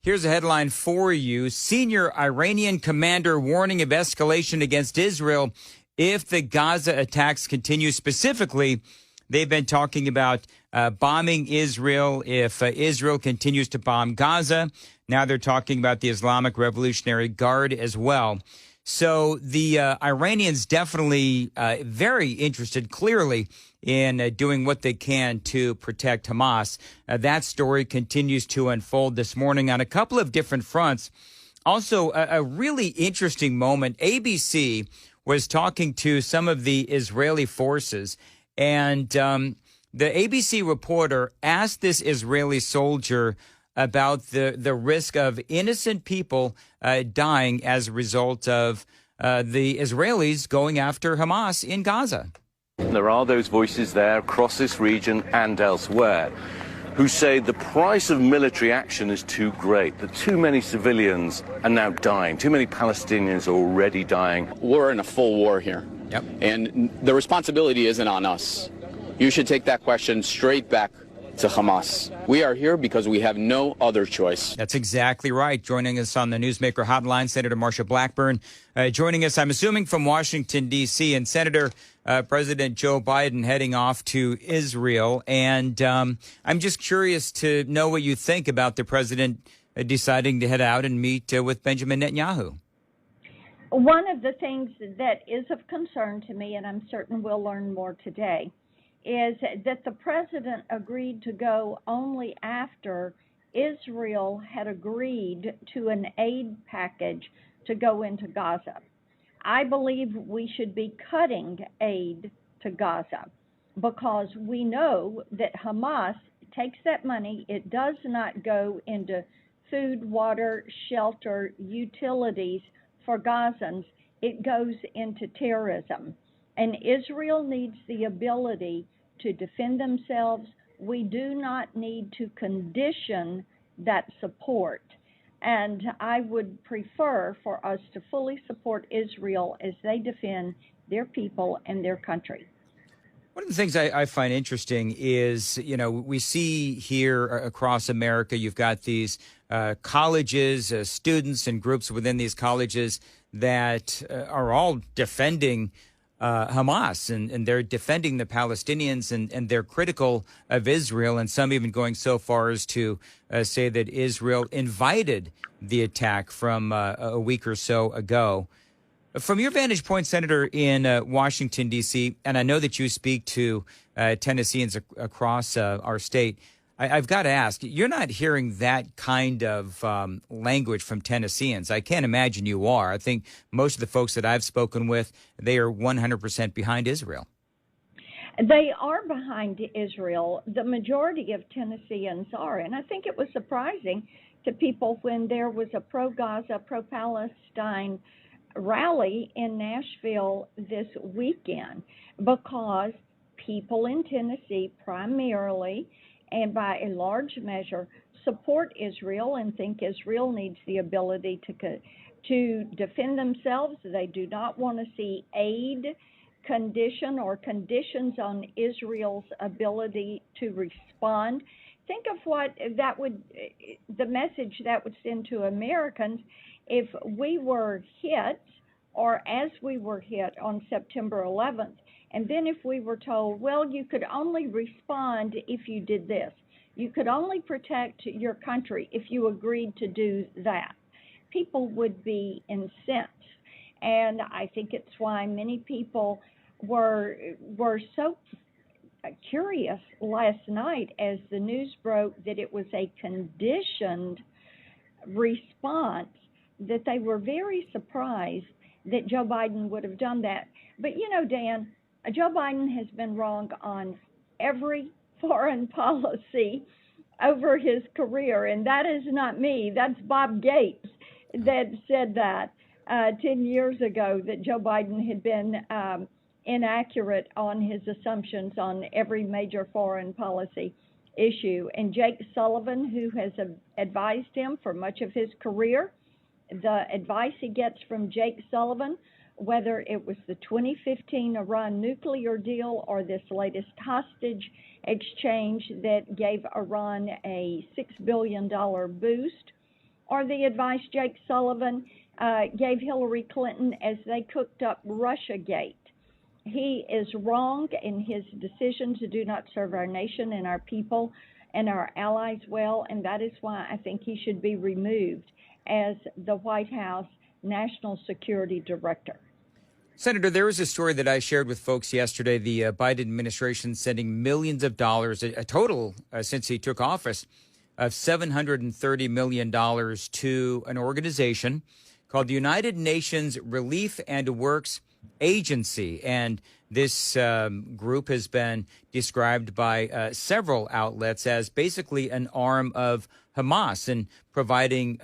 Here's a headline for you. Senior Iranian commander warning of escalation against Israel if the Gaza attacks continue. Specifically, they've been talking about bombing Israel if Israel continues to bomb Gaza. Now they're talking about the Islamic Revolutionary Guard as well. So the Iranians definitely very interested, clearly, in doing what they can to protect Hamas. That story continues to unfold this morning on a couple of different fronts. Also, a really interesting moment. ABC was talking to some of the Israeli forces, and the ABC reporter asked this Israeli soldier about the risk of innocent people dying as a result of the Israelis going after Hamas in Gaza. There are those voices there across this region and elsewhere who say the price of military action is too great, that too many civilians are now dying, too many Palestinians are already dying. We're in a full war here. Yep. And the responsibility isn't on us. You should take that question straight back to Hamas. We are here because we have no other choice. That's exactly right. Joining us on the Newsmaker Hotline, Senator Marsha Blackburn. Joining us, I'm assuming, from Washington, D.C. And Senator, President Joe Biden heading off to Israel. And I'm just curious to know what you think about the president deciding to head out and meet with Benjamin Netanyahu. One of the things that is of concern to me, and I'm certain we'll learn more today, is that the president agreed to go only after Israel had agreed to an aid package to go into Gaza. I believe we should be cutting aid to Gaza because we know that Hamas takes that money. It does not go into food, water, shelter, utilities for Gazans. It goes into terrorism. And Israel needs the ability to defend themselves. We do not need to condition that support. And I would prefer for us to fully support Israel as they defend their people and their country. One of the things I find interesting is, we see here across America, you've got these colleges, students and groups within these colleges that are all defending Hamas, and they're defending the Palestinians, and they're critical of Israel, and some even going so far as to say that Israel invited the attack from a week or so ago. From your vantage point, Senator, in Washington, D.C., and I know that you speak to Tennesseans across our state, I've got to ask, you're not hearing that kind of language from Tennesseans. I can't imagine you are. I think most of the folks that I've spoken with, they are 100% behind Israel. They are behind Israel. The majority of Tennesseans are. And I think it was surprising to people when there was a pro-Gaza, pro-Palestine rally in Nashville this weekend, because people in Tennessee primarily and by a large measure support Israel and think Israel needs the ability to defend themselves. They do not want to see aid condition or conditions on Israel's ability to respond. Think of what that would, the message that would send to Americans if we were hit, or as we were hit on September 11th, and then if we were told, well, you could only respond if you did this. You could only protect your country if you agreed to do that. People would be incensed. And I think it's why many people were so curious last night as the news broke that it was a conditioned response, that they were very surprised that Joe Biden would have done that. But, Dan, Joe Biden has been wrong on every foreign policy over his career, and that is not me. That's Bob Gates that said that 10 years ago, that Joe Biden had been inaccurate on his assumptions on every major foreign policy issue. And Jake Sullivan, who has advised him for much of his career, the advice he gets from Jake Sullivan, whether it was the 2015 Iran nuclear deal or this latest hostage exchange that gave Iran a $6 billion boost, or the advice Jake Sullivan gave Hillary Clinton as they cooked up Russiagate. He is wrong in his decisions do not serve our nation and our people and our allies well, and that is why I think he should be removed as the White House National Security Director. Senator, there was a story that I shared with folks yesterday. The Biden administration sending millions of dollars, a total since he took office, of $730 million to an organization called the United Nations Relief and Works Agency. And this group has been described by several outlets as basically an arm of Hamas and providing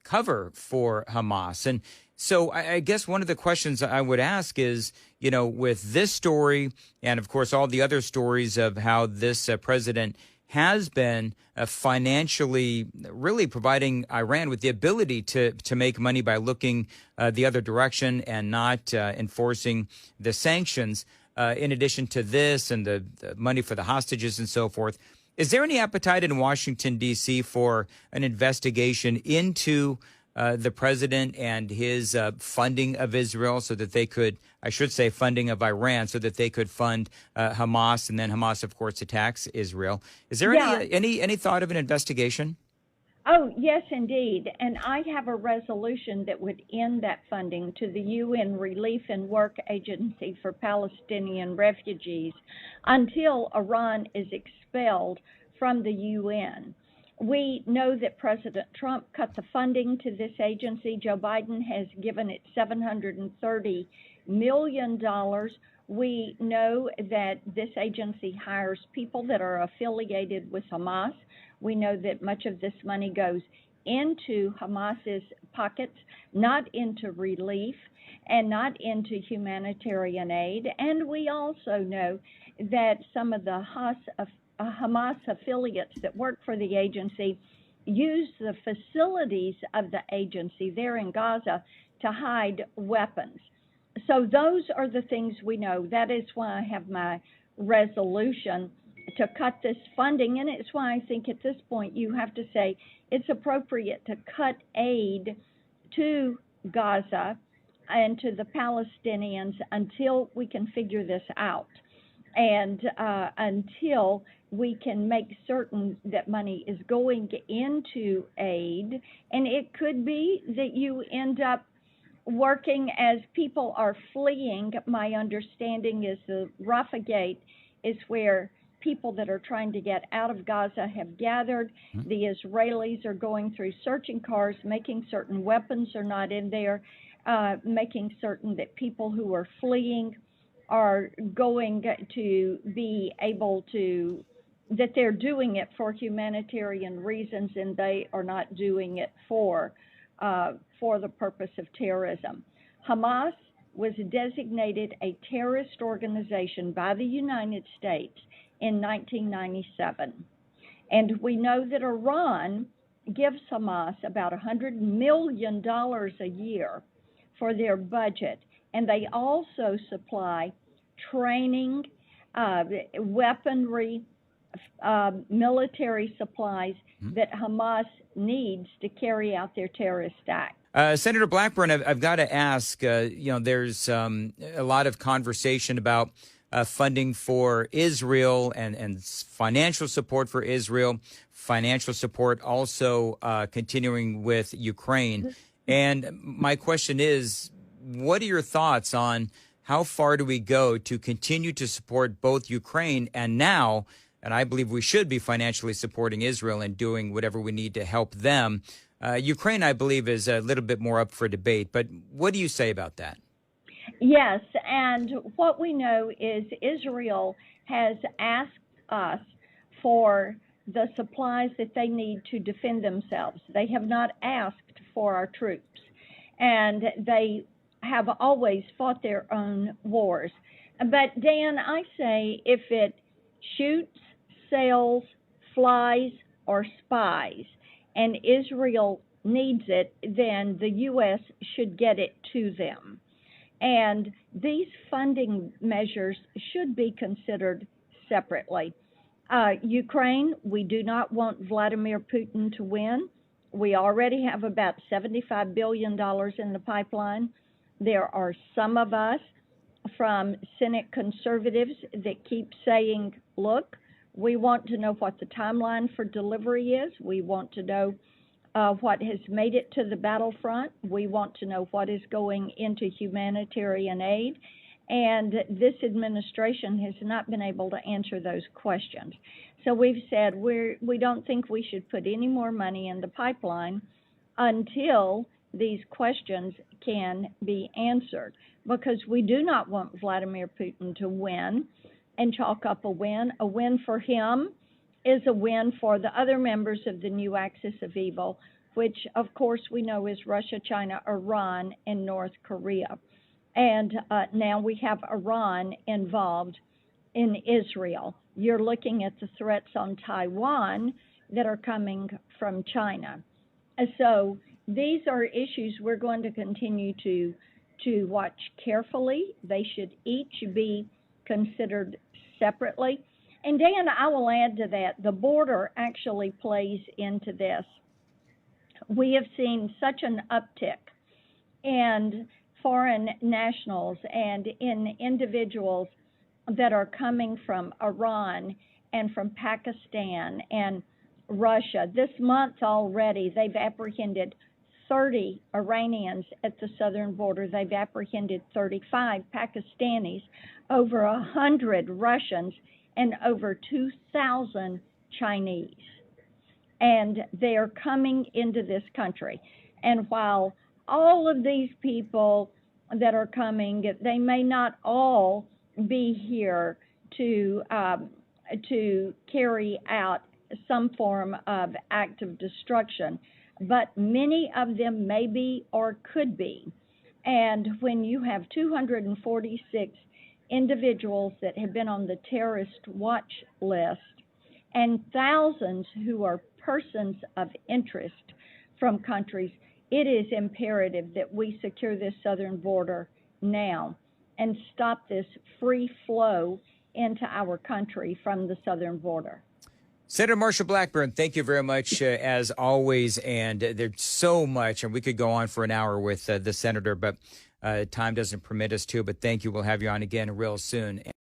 cover for Hamas. And so I guess one of the questions I would ask is, you know, with this story and, of course, all the other stories of how this president has been financially really providing Iran with the ability to make money by looking the other direction and not enforcing the sanctions, in addition to this and the money for the hostages and so forth. Is there any appetite in Washington, D.C. for an investigation into the president and his funding of Israel so that they could, I should say funding of Iran, so that they could fund Hamas, and then Hamas, of course, attacks Israel? Is there any thought of an investigation? Oh, yes, indeed. And I have a resolution that would end that funding to the UN Relief and Work Agency for Palestinian Refugees until Iran is expelled from the UN. We know that President Trump cut the funding to this agency. Joe Biden has given it $730 million. We know that this agency hires people that are affiliated with Hamas. We know that much of this money goes into Hamas's pockets, not into relief and not into humanitarian aid. And we also know that some of the Hamas affiliates that work for the agency use the facilities of the agency there in Gaza to hide weapons. So those are the things we know. That is why I have my resolution to cut this funding, and it's why I think at this point you have to say it's appropriate to cut aid to Gaza and to the Palestinians until we can figure this out, and until we can make certain that money is going into aid. And it could be that you end up working as people are fleeing. My understanding is the Rafah Gate is where people that are trying to get out of Gaza have gathered. The Israelis are going through searching cars, making certain weapons are not in there, making certain that people who are fleeing are going to be able to, that they're doing it for humanitarian reasons and they are not doing it for the purpose of terrorism. Hamas was designated a terrorist organization by the United States in 1997. And we know that Iran gives Hamas about $100 million a year for their budget. And they also supply training, weaponry, military supplies that Hamas needs to carry out their terrorist act. Senator Blackburn, I've got to ask, there's a lot of conversation about funding for Israel and financial support for Israel, financial support also continuing with Ukraine. And my question is, what are your thoughts on how far do we go to continue to support both Ukraine and now, and I believe we should be financially supporting Israel and doing whatever we need to help them. Ukraine, I believe, is a little bit more up for debate, but what do you say about that? Yes, and what we know is Israel has asked us for the supplies that they need to defend themselves. They have not asked for our troops, and they have always fought their own wars. But, Dan, I say if it shoots, sails, flies, or spies, and Israel needs it, then the U.S. should get it to them. And these funding measures should be considered separately. Ukraine, we do not want Vladimir Putin to win. we already have about $75 billion in the pipeline. There are some of us from Senate conservatives that keep saying, look, we want to know what the timeline for delivery is. We want to know what has made it to the battlefront. We want to know what is going into humanitarian aid. And this administration has not been able to answer those questions. So we've said we don't think we should put any more money in the pipeline until these questions can be answered, because we do not want Vladimir Putin to win and chalk up a win. A win for him is a win for the other members of the new axis of evil, which of course we know is Russia, China, Iran, and North Korea. And now we have Iran involved in Israel. You're looking at the threats on Taiwan that are coming from China. So these are issues we're going to continue to watch carefully. They should each be considered separately. And Dan, I will add to that, the border actually plays into this. We have seen such an uptick in foreign nationals and in individuals that are coming from Iran and from Pakistan and Russia. This month already, they've apprehended 30 Iranians at the southern border. They've apprehended 35 Pakistanis, over 100 Russians, and over 2,000 Chinese. And they are coming into this country. And while all of these people that are coming, they may not all be here to carry out some form of act of destruction, but many of them may be or could be. And when you have 246 individuals that have been on the terrorist watch list and thousands who are persons of interest from countries, it is imperative that we secure this southern border now and stop this free flow into our country from the southern border. Senator Marsha Blackburn, thank you very much, as always. And there's so much, and we could go on for an hour with the senator, but time doesn't permit us to. But thank you. We'll have you on again real soon.